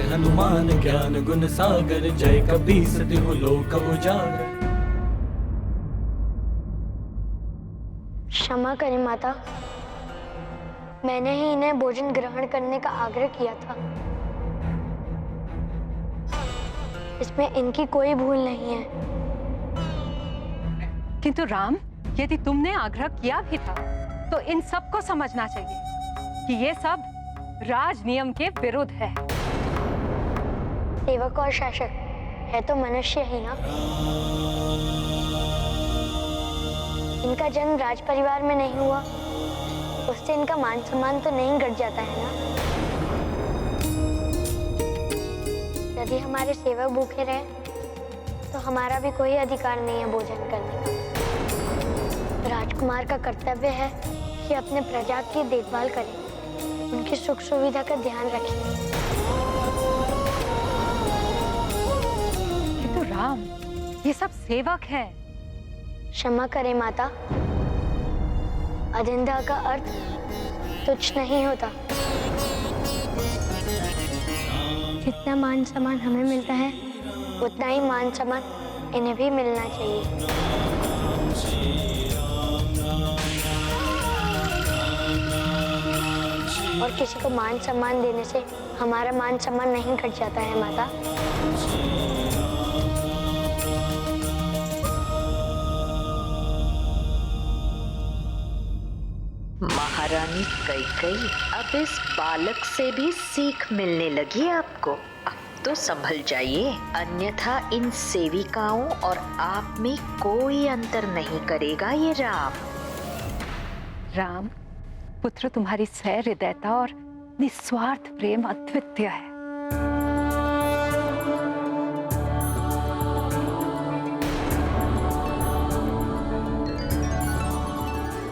हनुमान ज्ञान गुण सागर, जय कपीस तिहु लोक उजागर। क्षमा करें माता, मैंने ही इन्हें भोजन ग्रहण करने का आग्रह किया था। इसमें इनकी कोई भूल नहीं है। किंतु राम, यदि तुमने आग्रह किया भी था तो इन सबको समझना चाहिए कि ये सब राज नियम के विरुद्ध है। सेवक और शासक है तो मनुष्य ही ना। इनका जन्म राज परिवार में नहीं हुआ, उससे इनका मान सम्मान तो नहीं घट जाता है ना। यदि हमारे सेवक भूखे रहे तो हमारा भी कोई अधिकार नहीं है भोजन करने का। राजकुमार का कर्तव्य है कि अपने प्रजा की देखभाल करें, उनकी सुख सुविधा का ध्यान रखें। किंतु राम, ये सब सेवक हैं। क्षमा करें माता, अधीनता का अर्थ तुच्छ नहीं होता। जितना मान सम्मान हमें मिलता है उतना ही मान सम्मान इन्हें भी मिलना चाहिए। और किसी को मान सम्मान देने से हमारा मान सम्मान नहीं घट जाता है माता। महारानी कैकेयी, अब इस बालक से भी सीख मिलने लगी आपको। अब तो संभल जाइए, अन्यथा इन सेविकाओं और आप में कोई अंतर नहीं करेगा ये राम। राम, पुत्र तुम्हारी सहृदयता और निस्वार्थ प्रेम अद्वितीय है।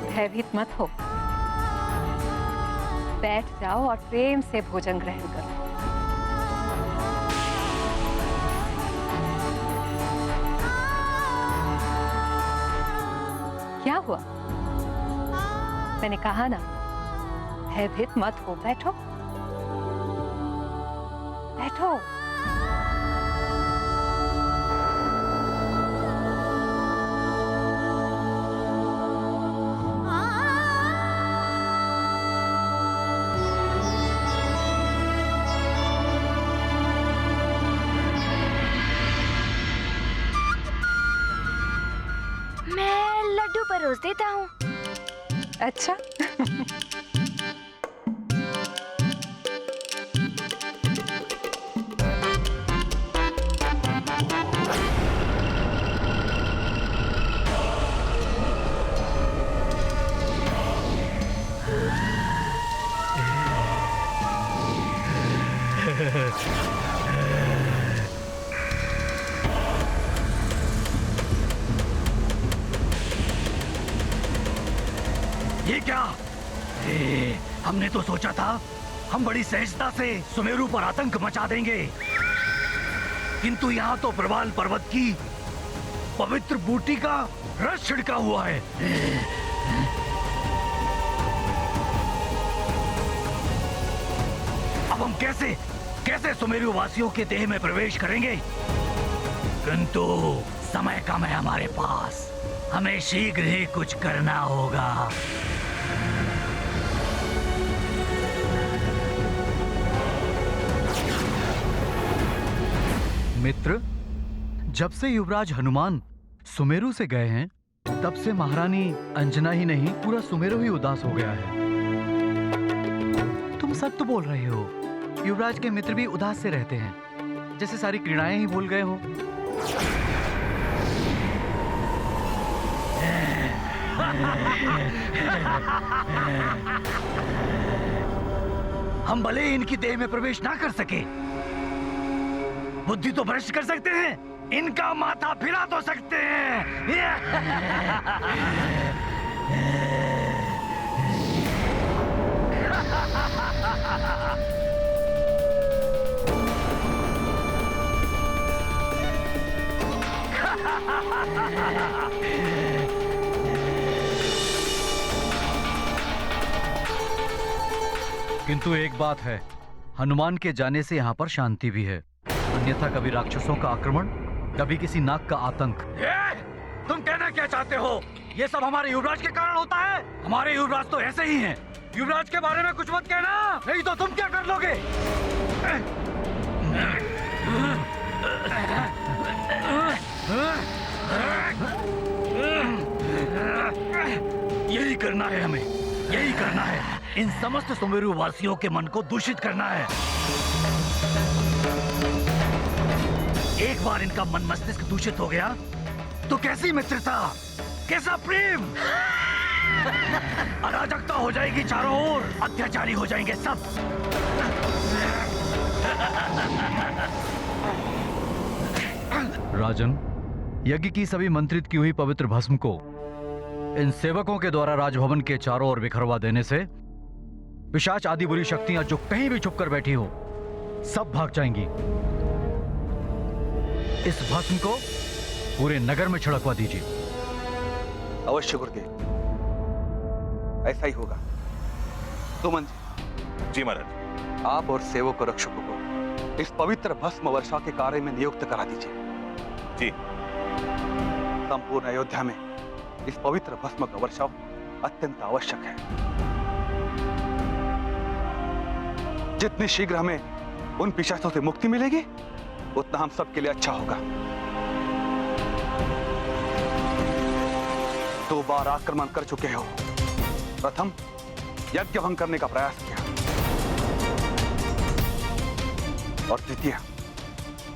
भयभीत मत हो, बैठ जाओ और प्रेम से भोजन ग्रहण करो। क्या हुआ? मैंने कहा ना, भयभीत मत हो, बैठो बैठो। मैं लड्डू परोस देता हूँ। अच्छा। ये क्या? हमने तो सोचा था हम बड़ी सहजता से सुमेरु पर आतंक मचा देंगे, किंतु यहाँ तो प्रवाल पर्वत की पवित्र बूटी का रस छिड़का हुआ है। अब हम कैसे कैसे सुमेरु वासियों के देह में प्रवेश करेंगे? किंतु समय कम है हमारे पास, हमें शीघ्र ही कुछ करना होगा। मित्र, जब से युवराज हनुमान सुमेरु से गए हैं, तब से महारानी अंजना ही नहीं, पूरा सुमेरु ही उदास हो गया है। तुम सत्य तो बोल रहे हो, युवराज के मित्र भी उदास से रहते हैं, जैसे सारी क्रीड़ाएं ही भूल गए हो। हम भले ही इनकी देह में प्रवेश ना कर सके, बुद्धि तो भ्रष्ट कर सकते हैं, इनका माथा फिरा तो सकते हैं। किंतु एक बात है, हनुमान के जाने से यहाँ पर शांति भी है, अन्यथा कभी राक्षसों का आक्रमण, कभी किसी नाग का आतंक। तुम कहना क्या चाहते हो? ये सब हमारे युवराज के कारण होता है। हमारे युवराज तो ऐसे ही हैं। युवराज के बारे में कुछ मत कहना, नहीं तो तुम क्या कर लोगे? यही करना है हमें, यही करना है। इन समस्त सुमेरु वासियों के मन को दूषित करना है। एक बार इनका मन मस्तिष्क दूषित हो गया तो कैसी मित्रता, कैसा प्रेम, अराजकता हो जाएगी चारों ओर, अत्याचारी हो जाएंगे सब। राजन, यज्ञ की सभी मंत्रित की हुई पवित्र भस्म को इन सेवकों के द्वारा राजभवन के चारों ओर बिखरवा देने से पिशाच आदि बुरी शक्तियां जो कहीं भी छुप कर बैठी हो, सब भाग जाएंगी। इस भस्म को पूरे नगर में छिड़कवा दीजिए। अवश्य गुरुदेव, ऐसा ही होगा। सुमन जी। जी महाराज। आप और सेवक और रक्षकों को इस पवित्र भस्म वर्षा के कार्य में नियुक्त करा दीजिए। जी। संपूर्ण अयोध्या में इस पवित्र भस्म का वर्षाव अत्यंत आवश्यक है। जितनी शीघ्र हमें उन पिशाचों से मुक्ति मिलेगी, उतना हम सबके लिए अच्छा होगा। 2 बार आक्रमण कर चुके हो। प्रथम यज्ञ भंग करने का प्रयास किया और द्वितीय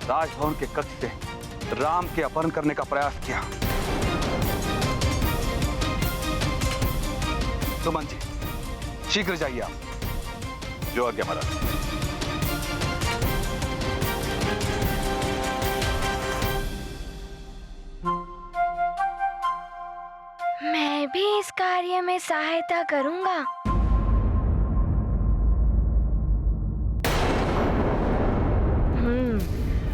राजभवन के कक्ष से राम के अपहरण करने का प्रयास किया। सुमन जी, शीघ्र जाइए आप। जो आज्ञा महाराज। मैं भी इस कार्य में सहायता करूंगा।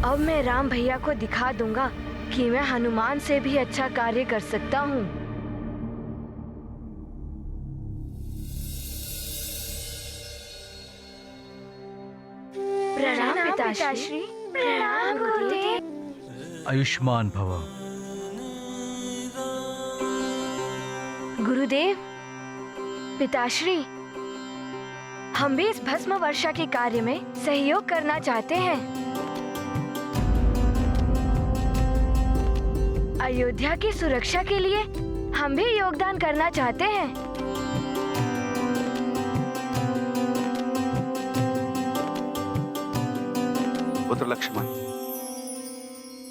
अब मैं राम भैया को दिखा दूंगा कि मैं हनुमान से भी अच्छा कार्य कर सकता हूँ। प्रणाम पिताश्री। प्रणाम गुरुदेव। आयुष्मान भव। गुरुदेव, पिताश्री, हम भी इस भस्म वर्षा के कार्य में सहयोग करना चाहते हैं। अयोध्या की सुरक्षा के लिए हम भी योगदान करना चाहते हैं। पुत्र लक्ष्मण,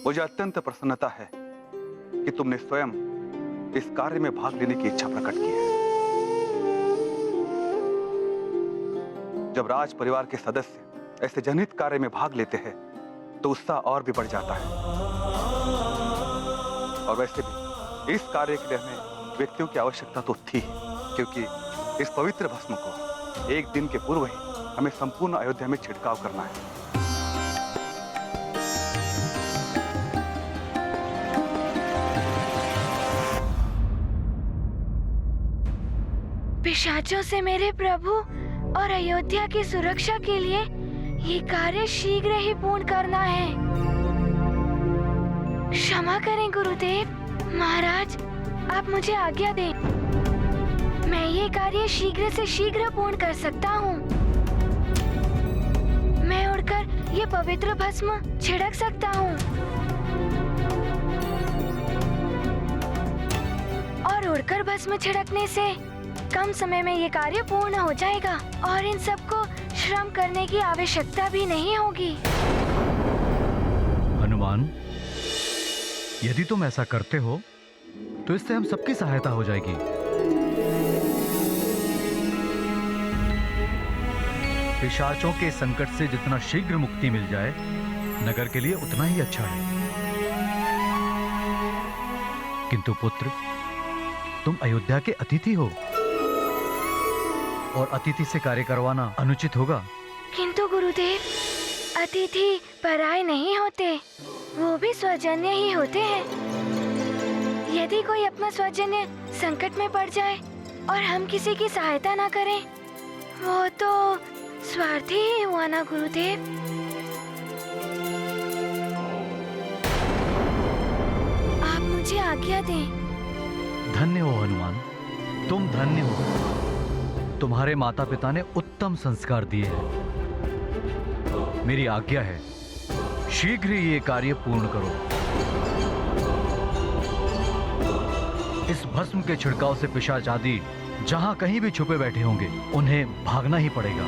मुझे अत्यंत प्रसन्नता है कि तुमने स्वयं इस कार्य में भाग लेने की इच्छा प्रकट की है। जब राज परिवार के सदस्य ऐसे जनहित कार्य में भाग लेते हैं तो उत्साह और भी बढ़ जाता है। और वैसे भी इस कार्य के लिए हमें व्यक्तियों की आवश्यकता तो थी, क्योंकि इस पवित्र भस्म को एक दिन के पूर्व ही हमें संपूर्ण अयोध्या में छिड़काव करना है। पिशाचों से मेरे प्रभु और अयोध्या की सुरक्षा के लिए ये कार्य शीघ्र ही पूर्ण करना है। क्षमा करें गुरुदेव। महाराज, आप मुझे आज्ञा दें। मैं ये कार्य शीघ्र से शीघ्र पूर्ण कर सकता हूँ। मैं उड़कर ये पवित्र भस्म छिड़क सकता हूँ और उड़कर भस्म छिड़कने से कम समय में ये कार्य पूर्ण हो जाएगा और इन सबको श्रम करने की आवश्यकता भी नहीं होगी। हनुमान, यदि तुम ऐसा करते हो तो इससे हम सबकी सहायता हो जाएगी। पिशाचों के संकट से जितना शीघ्र मुक्ति मिल जाए, नगर के लिए उतना ही अच्छा है। किंतु पुत्र, तुम अयोध्या के अतिथि हो और अतिथि से कार्य करवाना अनुचित होगा। किंतु गुरुदेव, अतिथि पराये नहीं होते, वो भी स्वजन्य ही होते हैं। यदि कोई अपना स्वजन्य संकट में पड़ जाए और हम किसी की सहायता ना करें, वो तो स्वार्थी ही हुआ ना गुरुदेव। आप मुझे आज्ञा दें। धन्य हो हनुमान, तुम धन्य हो। तुम्हारे माता पिता ने उत्तम संस्कार दिए हैं। मेरी आज्ञा है, शीघ्र ही ये कार्य पूर्ण करो। इस भस्म के छिड़काव से पिशाच आदि जहां कहीं भी छुपे बैठे होंगे, उन्हें भागना ही पड़ेगा।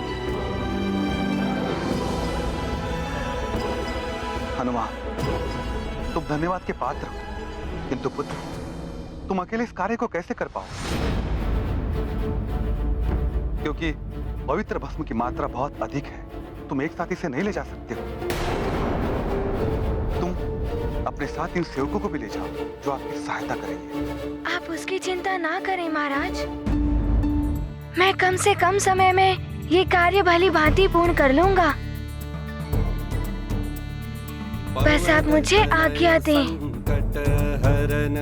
हनुमान, तुम धन्यवाद के पात्र हो, किंतु पुत्र, तुम अकेले इस कार्य को कैसे कर पाओ? क्योंकि पवित्र भस्म की मात्रा बहुत अधिक है, तुम एक साथ इसे नहीं ले जा सकते हो। तुम अपने साथ इन सेवकों को भी ले जाओ जो आपकी सहायता करेंगे। आप उसकी चिंता ना करें महाराज, मैं कम से कम समय में ये कार्य भली भांति पूर्ण कर लूंगा। बस आप मुझे आज्ञा दें। संकट हरन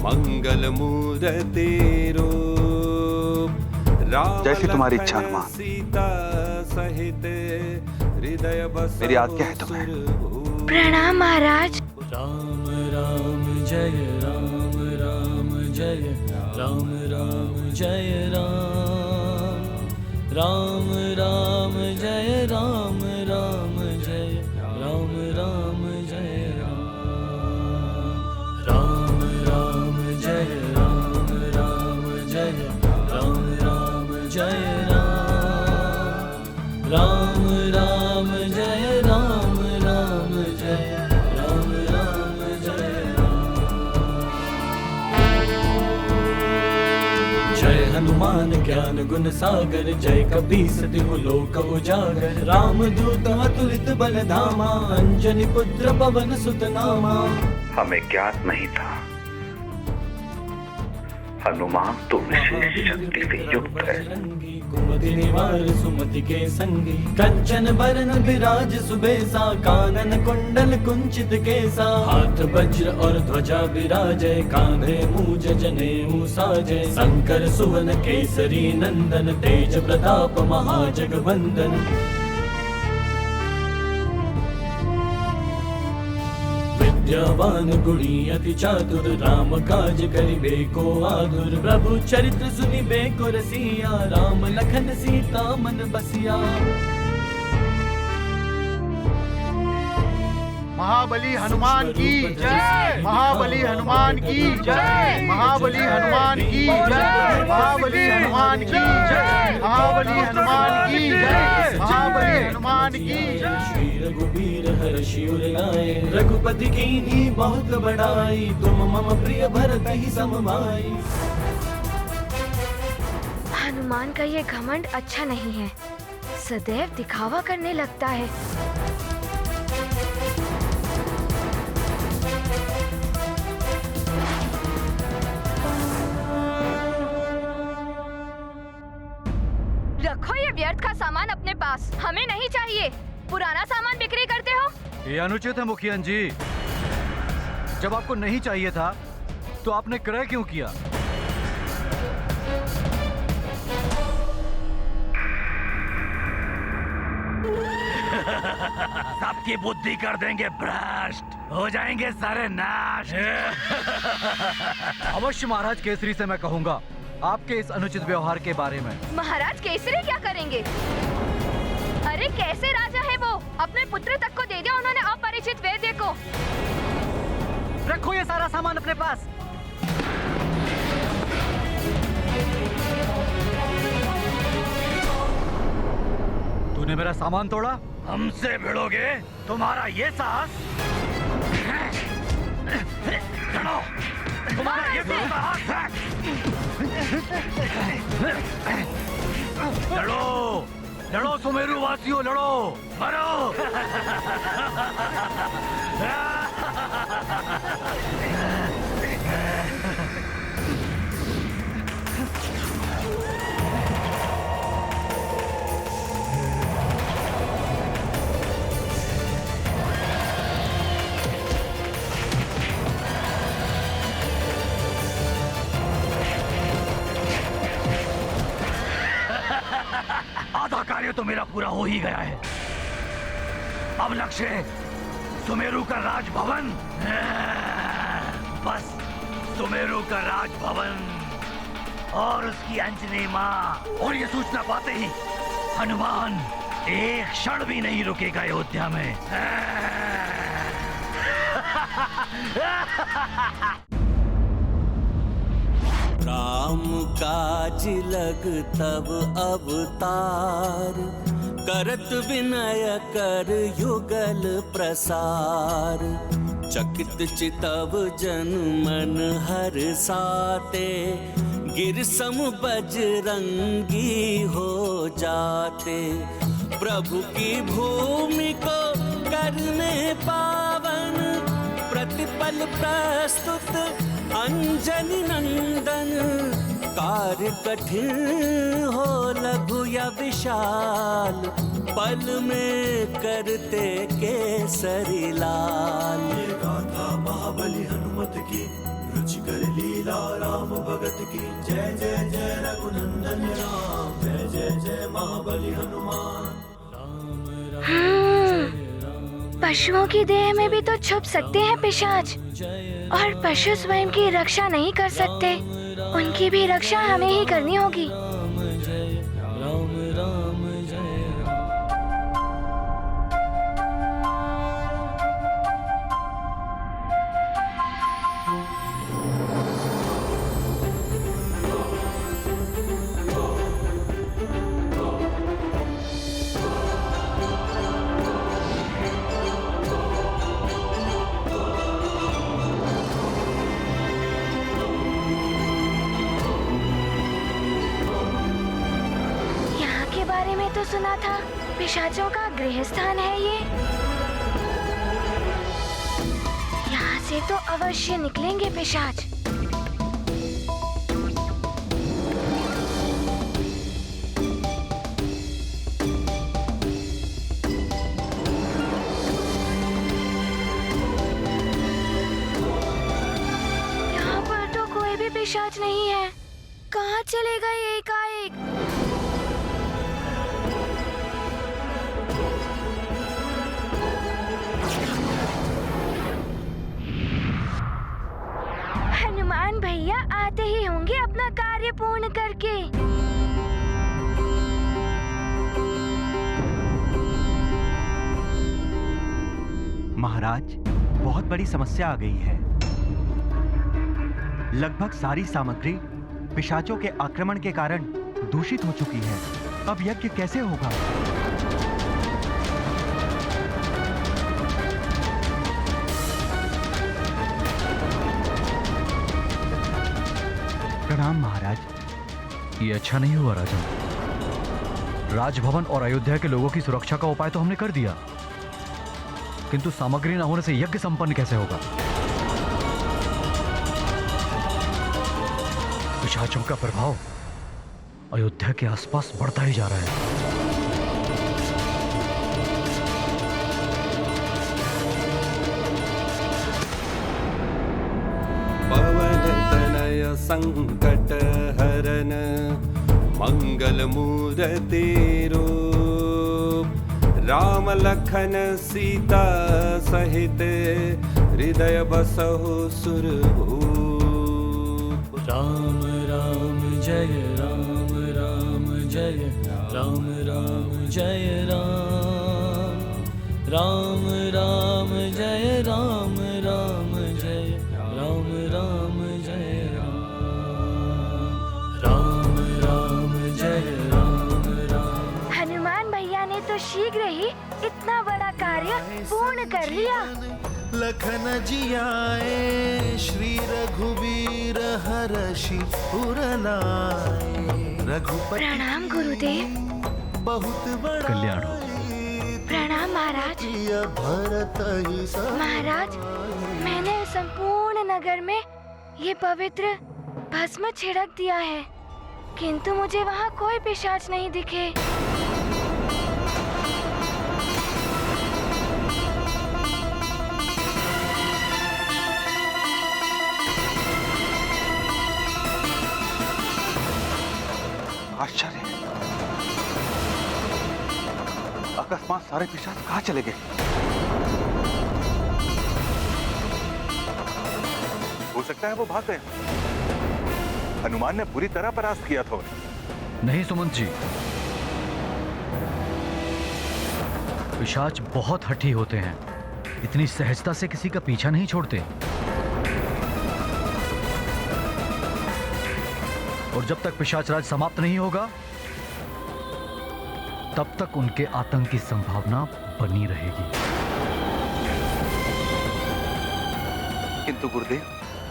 मंगल मूर्ति रूप, जैसी तुम्हारी इच्छा हनुमान। सीता सहित हृदय बस मेरी आज्ञा है तुम्हें। प्रणाम महाराज। राम राम जय राम राम जय राम राम जय राम राम राम जय राम राम जय राम राम जय राम राम जय राम राम जय राम राम जय राम राम जय राम राम जय राम राम जय जय हनुमान ज्ञान गुण सागर, जय कपीस तिहु लोक उजागर। राम दूत अतुलित बल धामा, अंजनी पुत्र पवन सुत नामा। हमें ज्ञात नहीं था हनुमान तो विशेष शक्ति से युक्त है। कुमति निवार सुमति के संगी, कंचन बरन विराज सुबेसा। कानन कुंडल कुंचित केसा, हाथ वज्र और ध्वजा विराजय। कांधे मूज जनेऊ साजय, शंकर सुवन केसरी नंदन। तेज प्रताप महाजगवंदन। विद्यावान गुणी अति चातुर, राम काज करिबे को आतुर। प्रभु चरित्र सुनिबे को रसिया, राम लखन सीता मन बसिया। महाबली हनुमान की जय। महाबली हनुमान की जय। महाबली हनुमान की जय। महाबली हनुमान की जय। महाबली हनुमान की जय। महाबली हनुमान की जय। श्री रघुबीर हर्षि उर लाए, रघुपति कीन्ही बहुत बड़ाई। तुम मम प्रिय भरत ही सम भाई। हनुमान का ये घमंड अच्छा नहीं है, सदैव दिखावा करने लगता है। रखो ये व्यर्थ का सामान अपने पास, हमें नहीं चाहिए। पुराना सामान बिक्री करते हो। ये अनुचित है मुखियन जी। जब आपको नहीं चाहिए था तो आपने क्रय क्यों किया? सबकी बुद्धि कर देंगे भ्रष्ट, हो जाएंगे सारे नाश। अवश्य महाराज केसरी से मैं कहूंगा आपके इस अनुचित व्यवहार के बारे में। महाराज केसरी क्या करेंगे? अरे कैसे राजा है वो, अपने पुत्र तक को दे दिया उन्होंने अपरिचित वैद्य को। रखो ये सारा सामान अपने पास। तूने मेरा सामान तोड़ा? हमसे भिड़ोगे? तुम्हारा ये साहस? लड़ो! तुम्हारा ये साहस है? लड़ो! लड़ो सुमेरु वासियों, लड़ो! मरो! आधा कार्य तो मेरा पूरा हो ही गया है। अब लक्ष्य है सुमेरु का राजभवन। बस सुमेरु का राजभवन और उसकी अंजनी माँ। और ये सूचना पाते ही हनुमान एक क्षण भी नहीं रुकेगा अयोध्या में। राम काज लग तब अवतार, करत विनय कर युगल प्रसार। चकित चितव जन मन हर साते, गिर सम बजरंगी हो जाते। प्रभु की भूमि को करने पावन, प्रतिपल प्रस्तुत अंजनी नंदन। कार्य कठिन हो लघु या विशाल, पल में करते केसरी लाल। ये गाथा महाबली हनुमत की, रुचिकर लीला राम भगत की। जय जय जय रघुनंदन राम, जय जय जय महाबली हनुमान। पशुओं की देह में भी तो छुप सकते हैं पिशाच, और पशु स्वयं की रक्षा नहीं कर सकते। उनकी भी रक्षा हमें ही करनी होगी। राम राम जय राम। तो सुना था पिशाचों का गृह स्थान है ये। यहाँ से तो अवश्य निकलेंगे पिशाच। यहाँ पर तो कोई भी पिशाच नहीं है। कहाँ चले गए एकाएक? हनुमान भैया आते ही होंगे अपना कार्य पूर्ण करके। महाराज, बहुत बड़ी समस्या आ गई है। लगभग सारी सामग्री पिशाचों के आक्रमण के कारण दूषित हो चुकी है। अब यज्ञ कैसे होगा? प्रणाम महाराज। ये अच्छा नहीं हुआ राजन। राजभवन और अयोध्या के लोगों की सुरक्षा का उपाय तो हमने कर दिया, किंतु सामग्री न होने से यज्ञ संपन्न कैसे होगा? पिशाचों का प्रभाव अयोध्या के आसपास बढ़ता ही जा रहा है। संकट हरन मंगल मूर्ति रूप, राम लखन सीता सहित हृदय बसहु सुरभूप। राम राम जय राम, राम जय राम, राम जय राम, राम राम जय राम, राम जय राम, राम जय राम, राम राम जय राम, राम। हनुमान भैया ने तो शीघ्र ही इतना बड़ा कार्य पूर्ण कर लिया। लखन जियाए श्री रघुवीर हर्षि उर लाए। रघुपति प्रणाम गुरुदेव। बहुत बड़ा कल्याण हो। प्रणाम महाराज। भरत ही महाराज, मैंने संपूर्ण नगर में ये पवित्र भस्म छिड़क दिया है, किंतु मुझे वहाँ कोई पिशाच नहीं दिखे। आश्चर्य है। वहां सारे पिशाच कहाँ चले गए? हो सकता है वो भाग गए। हनुमान ने पूरी तरह परास्त किया था उन्हें। नहीं सुमंत जी, पिशाच बहुत हठी होते हैं, इतनी सहजता से किसी का पीछा नहीं छोड़ते। और जब तक पिशाच राज समाप्त नहीं होगा तब तक उनके आतंक की संभावना बनी रहेगी। किंतु गुरुदेव,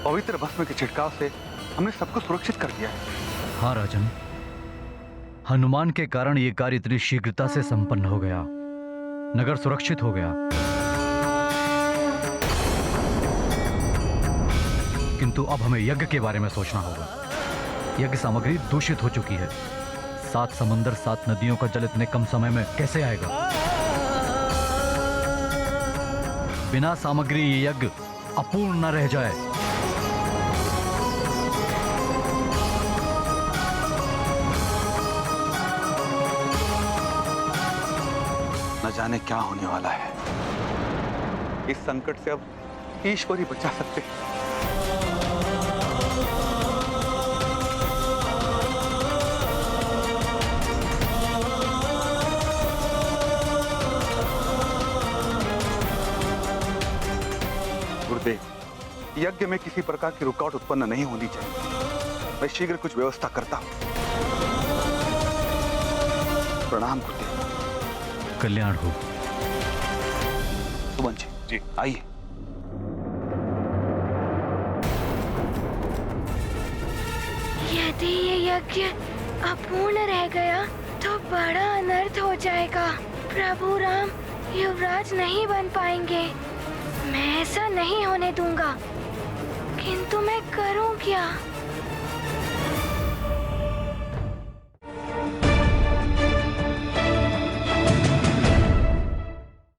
पवित्र भस्म के छिड़काव से हमने सबको सुरक्षित कर दिया है। हाँ राजन, हनुमान के कारण यह कार्य इतनी शीघ्रता से संपन्न हो गया, नगर सुरक्षित हो गया। किंतु अब हमें यज्ञ के बारे में सोचना होगा। यज्ञ सामग्री दूषित हो चुकी है। 7 समंदर 7 नदियों का जल इतने कम समय में कैसे आएगा? बिना सामग्री ये यज्ञ अपूर्ण न रह जाए। न जाने क्या होने वाला है। इस संकट से अब ईश्वर ही बचा सकते हैं। गुरुदेव, यज्ञ में किसी प्रकार की रुकावट उत्पन्न नहीं होनी चाहिए। मैं शीघ्र कुछ व्यवस्था करता हूं। प्रणाम गुरुदेव। कल्याण हो। सुमन जी, जी आइए। यदि ये यज्ञ अपूर्ण रह गया तो बड़ा अनर्थ हो जाएगा। प्रभु राम युवराज नहीं बन पाएंगे। मैं ऐसा नहीं होने दूंगा। किंतु मैं करूं क्या?